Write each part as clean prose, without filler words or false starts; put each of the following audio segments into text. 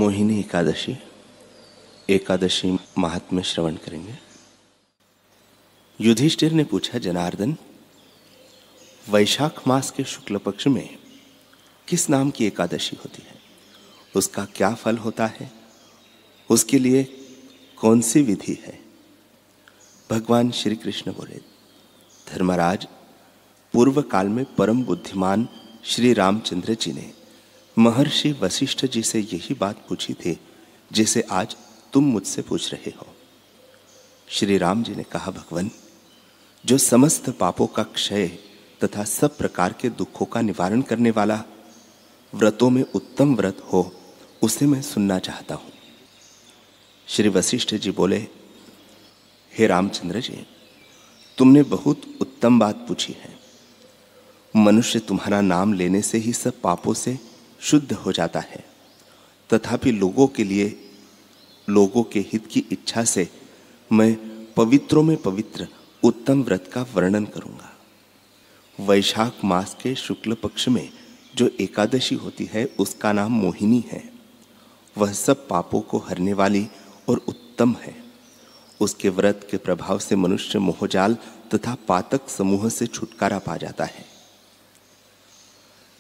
मोहिनी एकादशी एकादशी महात्म्य श्रवण करेंगे। युधिष्ठिर ने पूछा, जनार्दन, वैशाख मास के शुक्ल पक्ष में किस नाम की एकादशी होती है? उसका क्या फल होता है? उसके लिए कौन सी विधि है? भगवान श्री कृष्ण बोले, धर्मराज, पूर्व काल में परम बुद्धिमान श्री रामचंद्र जी ने महर्षि वशिष्ठ जी से यही बात पूछी थी जिसे आज तुम मुझसे पूछ रहे हो। श्री राम जी ने कहा, भगवान, जो समस्त पापों का क्षय तथा सब प्रकार के दुखों का निवारण करने वाला व्रतों में उत्तम व्रत हो, उसे मैं सुनना चाहता हूं। श्री वशिष्ठ जी बोले, हे रामचंद्र जी, तुमने बहुत उत्तम बात पूछी है। मनुष्य तुम्हारा नाम लेने से ही सब पापों से शुद्ध हो जाता है, तथापि लोगों के लिए, लोगों के हित की इच्छा से मैं पवित्रों में पवित्र उत्तम व्रत का वर्णन करूंगा। वैशाख मास के शुक्ल पक्ष में जो एकादशी होती है उसका नाम मोहिनी है। वह सब पापों को हरने वाली और उत्तम है। उसके व्रत के प्रभाव से मनुष्य मोहजाल तथा पातक समूह से छुटकारा पा जाता है।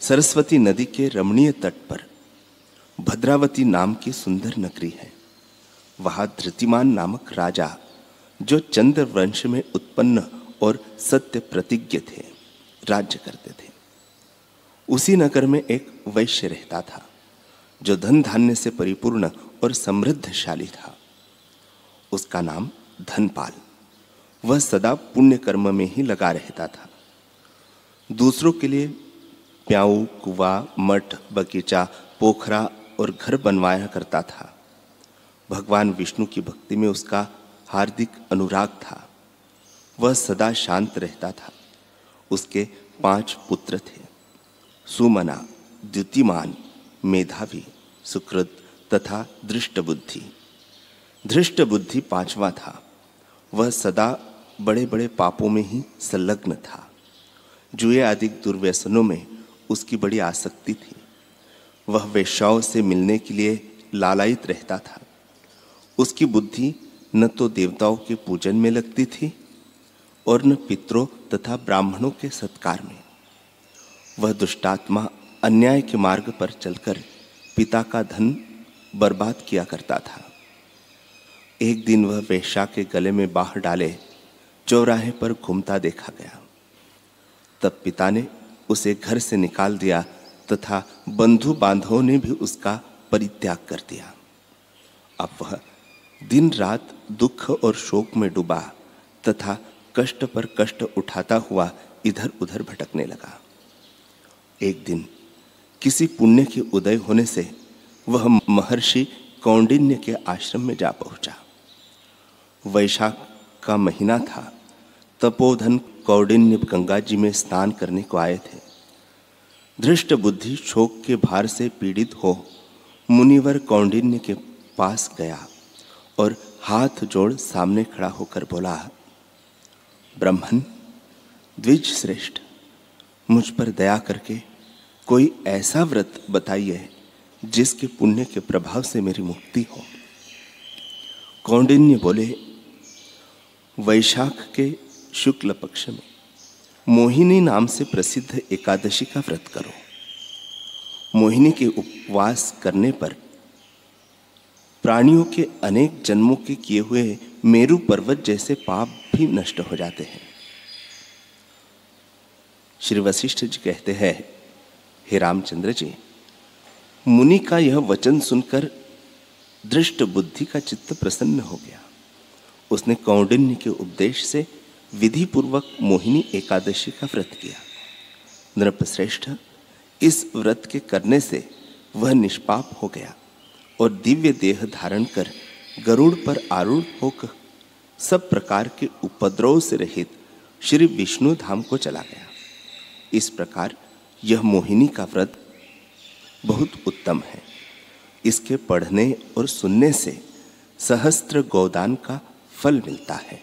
सरस्वती नदी के रमणीय तट पर भद्रावती नाम की सुंदर नगरी है। वहां धृतिमान नामक राजा, जो चंद्र वंश में उत्पन्न और सत्य प्रतिज्ञ थे, राज्य करते थे। उसी नगर में एक वैश्य रहता था जो धन धान्य से परिपूर्ण और समृद्धशाली था। उसका नाम धनपाल। वह सदा पुण्य कर्म में ही लगा रहता था। दूसरों के लिए प्याऊ, कुआं, मठ, बगीचा, पोखरा और घर बनवाया करता था। भगवान विष्णु की भक्ति में उसका हार्दिक अनुराग था। वह सदा शांत रहता था। उसके 5 पुत्र थे, सुमना, द्युतिमान, मेधावी, सुकृत तथा धृष्टबुद्धि। धृष्टबुद्धि 5वां था। वह सदा बड़े बड़े पापों में ही संलग्न था। जुए आदि दुर्व्यसनों में उसकी बड़ी आसक्ति थी। वह वेश्याओं से मिलने के लिए लालायित रहता था। उसकी बुद्धि न तो देवताओं के पूजन में लगती थी और न पितरों तथा ब्राह्मणों के सत्कार में। वह दुष्टात्मा अन्याय के मार्ग पर चलकर पिता का धन बर्बाद किया करता था। एक दिन वह वेश्या के गले में बाह डाले चौराहे पर घूमता देखा गया। तब पिता ने उसे घर से निकाल दिया तथा बंधु बांधवों ने भी उसका परित्याग कर दिया। अब वह दिन रात दुख और शोक में डूबा तथा कष्ट पर कष्ट उठाता हुआ इधर उधर भटकने लगा। एक दिन किसी पुण्य के उदय होने से वह महर्षि कौंडिन्य के आश्रम में जा पहुंचा। वैशाख का महीना था। तपोधन कौंडिन्य गंगा जी में स्नान करने को आए थे। धृष्ट बुद्धि शोक के भार से पीड़ित हो मुनिवर कौंडिन्य के पास गया और हाथ जोड़ सामने खड़ा होकर बोला, ब्राह्मण, द्विज श्रेष्ठ, मुझ पर दया करके कोई ऐसा व्रत बताइए जिसके पुण्य के प्रभाव से मेरी मुक्ति हो। कौंडिन्य बोले, वैशाख के शुक्ल पक्ष में मोहिनी नाम से प्रसिद्ध एकादशी का व्रत करो। मोहिनी के उपवास करने पर प्राणियों के अनेक जन्मों के किए हुए मेरु पर्वत जैसे पाप भी नष्ट हो जाते हैं। श्री वशिष्ठ जी कहते हैं, हे रामचंद्र जी, मुनि का यह वचन सुनकर दृष्ट बुद्धि का चित्त प्रसन्न हो गया। उसने कौंडिन्य के उपदेश से विधि पूर्वक मोहिनी एकादशी का व्रत किया। नृपश्रेष्ठ, इस व्रत के करने से वह निष्पाप हो गया और दिव्य देह धारण कर गरुड़ पर आरूढ़ होकर सब प्रकार के उपद्रव से रहित श्री विष्णु धाम को चला गया। इस प्रकार यह मोहिनी का व्रत बहुत उत्तम है। इसके पढ़ने और सुनने से सहस्त्र गोदान का फल मिलता है।